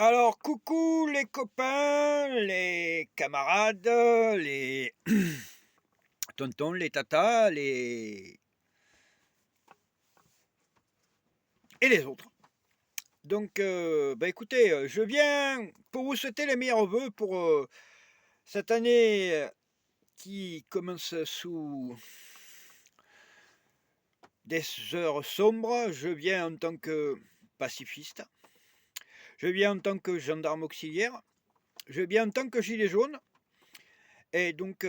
Alors, coucou les copains, les camarades, les tontons, les tatas, et les autres. Donc, écoutez, je viens pour vous souhaiter les meilleurs vœux pour cette année qui commence sous des heures sombres. Je viens en tant que pacifiste, je viens en tant que gendarme auxiliaire, je viens en tant que gilet jaune, et donc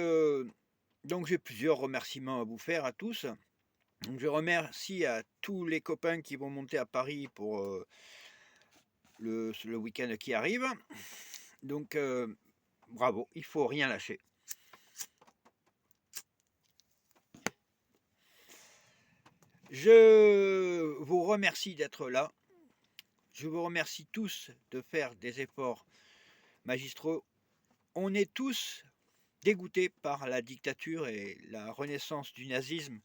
j'ai plusieurs remerciements à vous faire à tous. Donc je remercie à tous les copains qui vont monter à Paris pour le week-end qui arrive. Donc bravo, il faut rien lâcher. Je vous remercie d'être là. Je vous remercie tous de faire des efforts magistraux. On est tous dégoûtés par la dictature et la renaissance du nazisme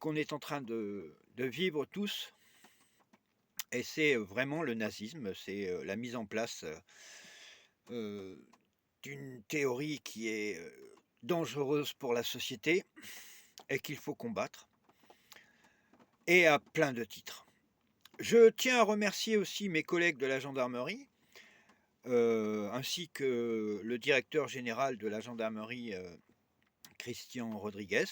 qu'on est en train de vivre tous. Et c'est vraiment le nazisme, c'est la mise en place d'une théorie qui est dangereuse pour la société et qu'il faut combattre, et à plein de titres. Je tiens à remercier aussi mes collègues de la gendarmerie, ainsi que le directeur général de la gendarmerie, Christian Rodriguez,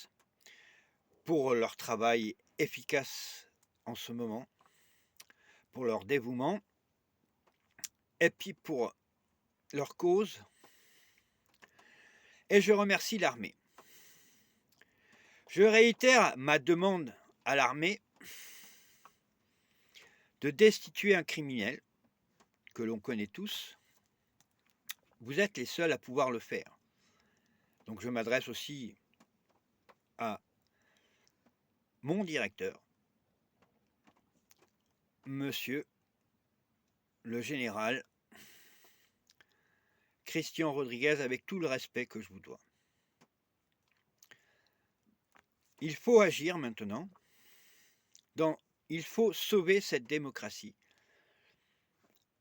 pour leur travail efficace en ce moment, pour leur dévouement, et puis pour leur cause. Et je remercie l'armée. Je réitère ma demande à l'armée de destituer un criminel que l'on connaît tous. Vous êtes les seuls à pouvoir le faire. Donc je m'adresse aussi à mon directeur, monsieur le général Christian Rodriguez, avec tout le respect que je vous dois. Il faut agir maintenant. Il faut sauver cette démocratie.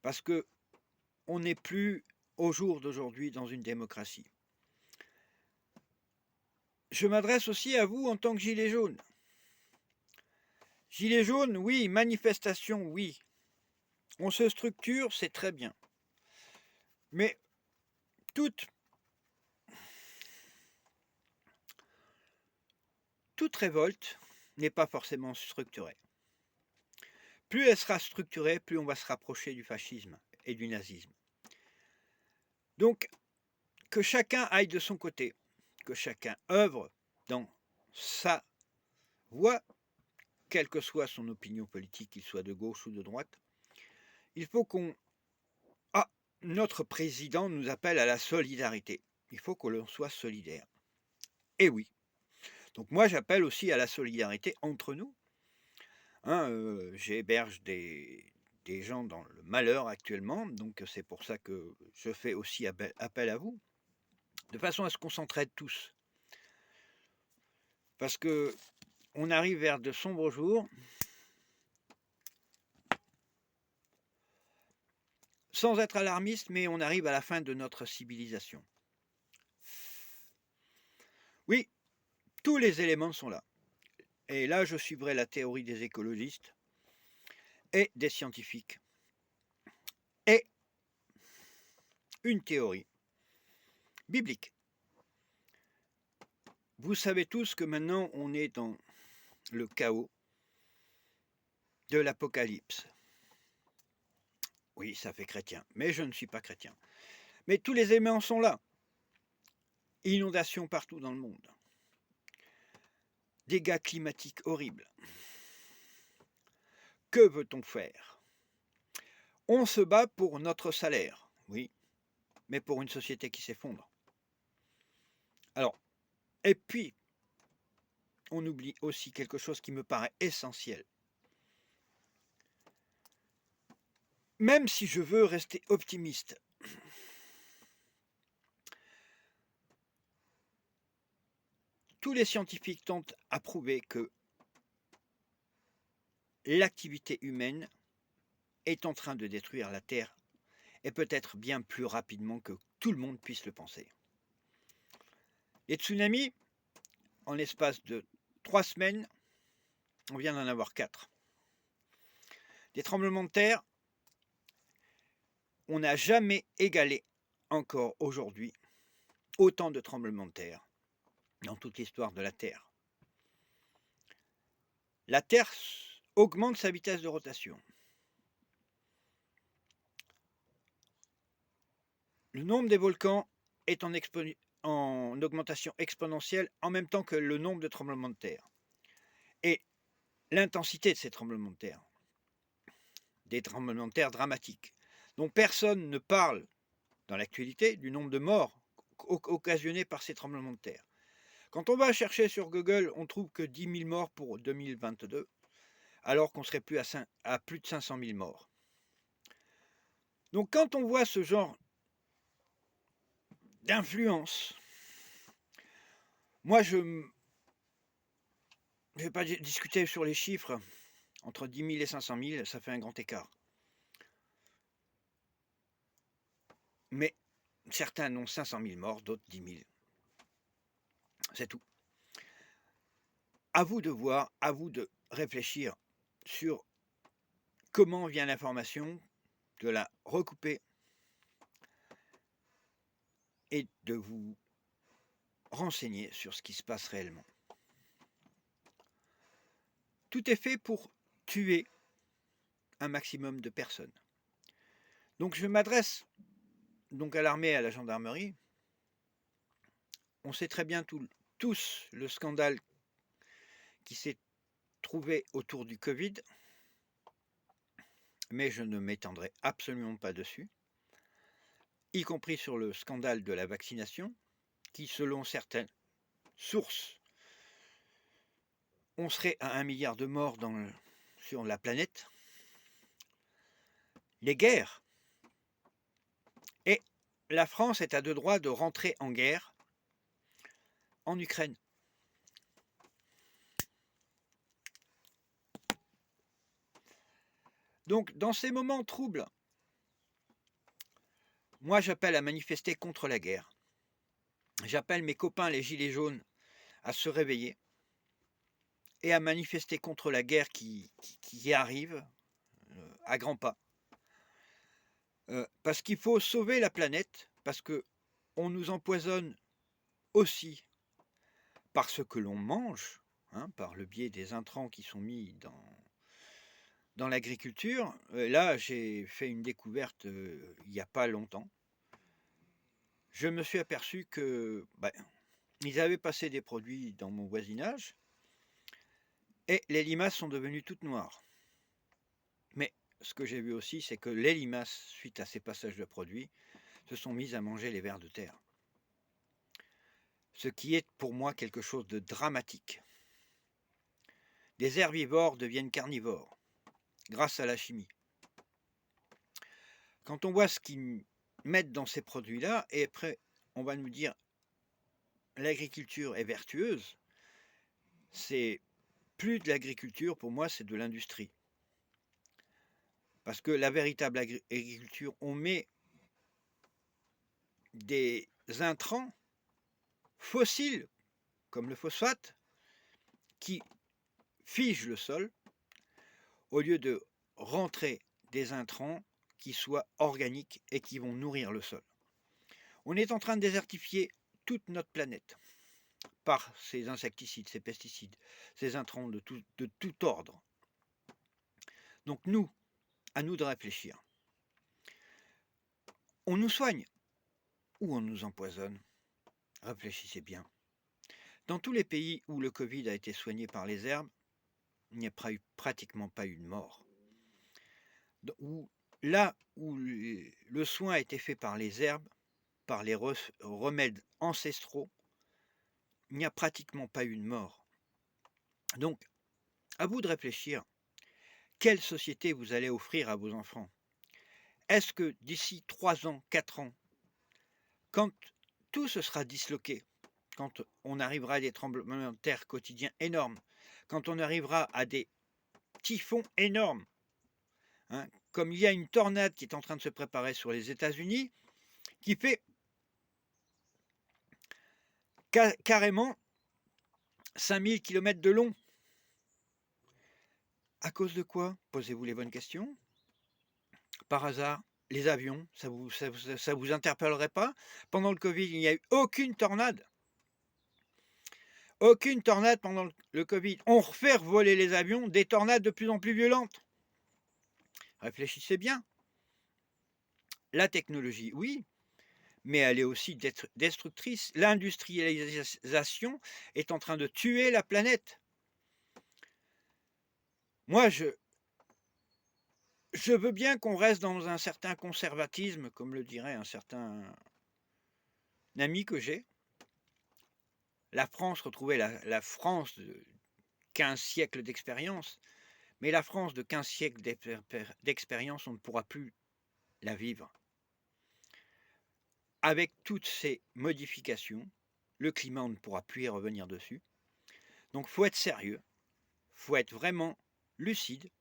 Parce que on n'est plus, au jour d'aujourd'hui, dans une démocratie. Je m'adresse aussi à vous en tant que gilet jaune. Gilet jaune, oui. Manifestation, oui. On se structure, c'est très bien. Mais toute révolte n'est pas forcément structurée. Plus elle sera structurée, plus on va se rapprocher du fascisme et du nazisme. Donc, que chacun aille de son côté, que chacun œuvre dans sa voie, quelle que soit son opinion politique, qu'il soit de gauche ou de droite. Il faut qu'on... Ah, notre président nous appelle à la solidarité. Il faut que l'on soit solidaire. Et oui. Donc moi, j'appelle aussi à la solidarité entre nous. J'héberge des gens dans le malheur actuellement, donc c'est pour ça que je fais aussi appel à vous, de façon à ce qu'on s'entraide tous. Parce que on arrive vers de sombres jours, sans être alarmiste, mais on arrive à la fin de notre civilisation. Oui, tous les éléments sont là. Et là, je suivrai la théorie des écologistes et des scientifiques. Et une théorie biblique. Vous savez tous que maintenant, on est dans le chaos de l'Apocalypse. Oui, ça fait chrétien, mais je ne suis pas chrétien. Mais tous les éléments sont là. Inondations partout dans le monde. Dégâts climatiques horribles. Que veut-on faire? On se bat pour notre salaire, oui, mais pour une société qui s'effondre. Alors, et puis, on oublie aussi quelque chose qui me paraît essentiel. Même si je veux rester optimiste, tous les scientifiques tentent à prouver que l'activité humaine est en train de détruire la Terre et peut-être bien plus rapidement que tout le monde puisse le penser. Les tsunamis, en l'espace de 3 semaines, on vient d'en avoir 4. Des tremblements de terre, on n'a jamais égalé encore aujourd'hui autant de tremblements de terre dans toute l'histoire de la Terre. La Terre augmente sa vitesse de rotation. Le nombre des volcans est en augmentation exponentielle en même temps que le nombre de tremblements de terre. Et l'intensité de ces tremblements de terre. Des tremblements de terre dramatiques. Donc personne ne parle dans l'actualité du nombre de morts occasionnés par ces tremblements de terre. Quand on va chercher sur Google, on trouve que 10 000 morts pour 2022, alors qu'on serait plus à plus de 500 000 morts. Donc quand on voit ce genre d'influence, moi je ne vais pas discuter sur les chiffres, entre 10 000 et 500 000, ça fait un grand écart. Mais certains ont 500 000 morts, d'autres 10 000. C'est tout. À vous de voir, à vous de réfléchir sur comment vient l'information, de la recouper et de vous renseigner sur ce qui se passe réellement. Tout est fait pour tuer un maximum de personnes. Donc je m'adresse donc à l'armée et à la gendarmerie. On sait très bien tous le scandale qui s'est trouvé autour du Covid, mais je ne m'étendrai absolument pas dessus, y compris sur le scandale de la vaccination, qui selon certaines sources, on serait à 1 milliard de morts sur la planète. Les guerres. Et la France est à deux droits de rentrer en guerre en Ukraine. Donc, dans ces moments troubles, moi j'appelle à manifester contre la guerre. J'appelle mes copains les gilets jaunes à se réveiller et à manifester contre la guerre qui arrive à grands pas. Parce qu'il faut sauver la planète, parce qu'on nous empoisonne aussi par ce que l'on mange, par le biais des intrants qui sont mis dans l'agriculture. Là, j'ai fait une découverte il n'y a pas longtemps. Je me suis aperçu que ils avaient passé des produits dans mon voisinage et les limaces sont devenues toutes noires. Mais ce que j'ai vu aussi, c'est que les limaces, suite à ces passages de produits, se sont mises à manger les vers de terre. Ce qui est pour moi quelque chose de dramatique. Des herbivores deviennent carnivores grâce à la chimie. Quand on voit ce qu'ils mettent dans ces produits-là, et après on va nous dire l'agriculture est vertueuse, c'est plus de l'agriculture, pour moi c'est de l'industrie. Parce que la véritable agriculture, on met des intrants fossiles, comme le phosphate, qui figent le sol, au lieu de rentrer des intrants qui soient organiques et qui vont nourrir le sol. On est en train de désertifier toute notre planète par ces insecticides, ces pesticides, ces intrants de tout ordre. Donc nous, à nous de réfléchir. On nous soigne ou on nous empoisonne? Réfléchissez bien. Dans tous les pays où le Covid a été soigné par les herbes, il n'y a pratiquement pas eu de mort. Là où le soin a été fait par les herbes, par les remèdes ancestraux, il n'y a pratiquement pas eu de mort. Donc, à vous de réfléchir. Quelle société vous allez offrir à vos enfants? Est-ce que d'ici 3 ans, 4 ans, quand tout se sera disloqué, quand on arrivera à des tremblements de terre quotidiens énormes, quand on arrivera à des typhons énormes, comme il y a une tornade qui est en train de se préparer sur les États-Unis, qui fait carrément 5000 km de long. À cause de quoi? Posez-vous les bonnes questions. Par hasard, les avions, ça vous interpellerait pas? Pendant le Covid, il n'y a eu aucune tornade. Aucune tornade pendant le Covid. On refait voler les avions, des tornades de plus en plus violentes. Réfléchissez bien. La technologie, oui, mais elle est aussi destructrice. L'industrialisation est en train de tuer la planète. Moi, je veux bien qu'on reste dans un certain conservatisme, comme le dirait un certain ami que j'ai. La France retrouvait la France de 15 siècles d'expérience, mais la France de 15 siècles d'expérience, on ne pourra plus la vivre. Avec toutes ces modifications, le climat, on ne pourra plus y revenir dessus. Donc il faut être sérieux, il faut être vraiment lucide,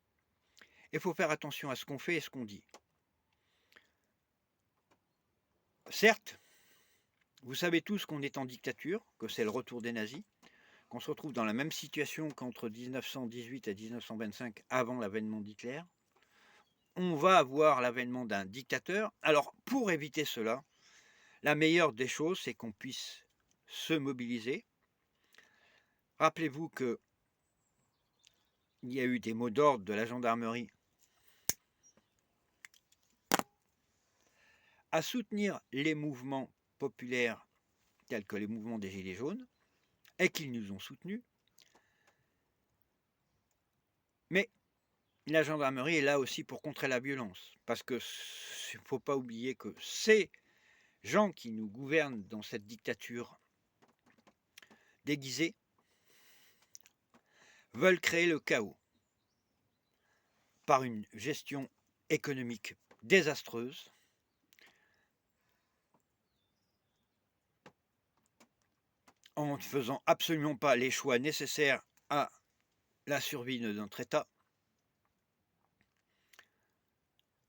et il faut faire attention à ce qu'on fait et ce qu'on dit. Certes, vous savez tous qu'on est en dictature, que c'est le retour des nazis, qu'on se retrouve dans la même situation qu'entre 1918 et 1925, avant l'avènement d'Hitler. On va avoir l'avènement d'un dictateur. Alors, pour éviter cela, la meilleure des choses, c'est qu'on puisse se mobiliser. Rappelez-vous qu'il y a eu des mots d'ordre de la gendarmerie à soutenir les mouvements populaires tels que les mouvements des Gilets jaunes, et qu'ils nous ont soutenus. Mais la gendarmerie est là aussi pour contrer la violence, parce qu'il ne faut pas oublier que ces gens qui nous gouvernent dans cette dictature déguisée veulent créer le chaos par une gestion économique désastreuse, en ne faisant absolument pas les choix nécessaires à la survie de notre État,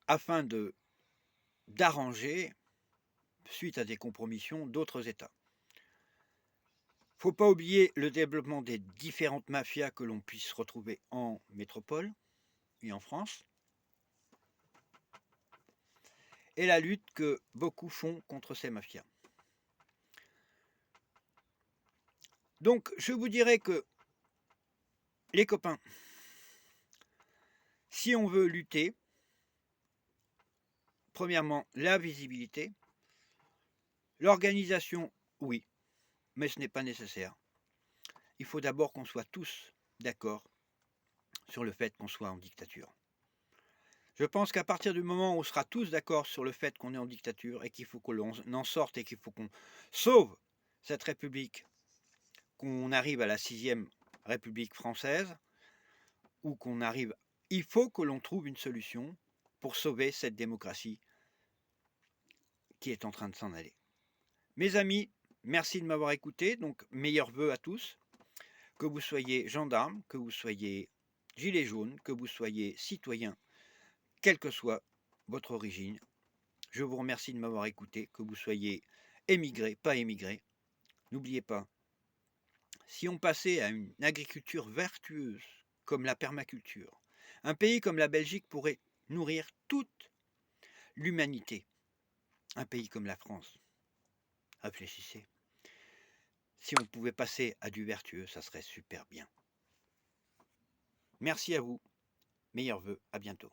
afin d'arranger, suite à des compromissions, d'autres États. Il ne faut pas oublier le développement des différentes mafias que l'on puisse retrouver en métropole et en France, et la lutte que beaucoup font contre ces mafias. Donc, je vous dirais que, les copains, si on veut lutter, premièrement, la visibilité, l'organisation, oui, mais ce n'est pas nécessaire. Il faut d'abord qu'on soit tous d'accord sur le fait qu'on soit en dictature. Je pense qu'à partir du moment où on sera tous d'accord sur le fait qu'on est en dictature et qu'il faut qu'on en sorte et qu'il faut qu'on sauve cette République, qu'on arrive à la 6e République française, ou qu'on arrive... Il faut que l'on trouve une solution pour sauver cette démocratie qui est en train de s'en aller. Mes amis, merci de m'avoir écouté, donc meilleurs vœux à tous, que vous soyez gendarme, que vous soyez gilet jaune, que vous soyez citoyen, quelle que soit votre origine. Je vous remercie de m'avoir écouté, que vous soyez émigré, pas émigré. N'oubliez pas, si on passait à une agriculture vertueuse, comme la permaculture, un pays comme la Belgique pourrait nourrir toute l'humanité. Un pays comme la France, réfléchissez. Si on pouvait passer à du vertueux, ça serait super bien. Merci à vous. Meilleurs vœux, à bientôt.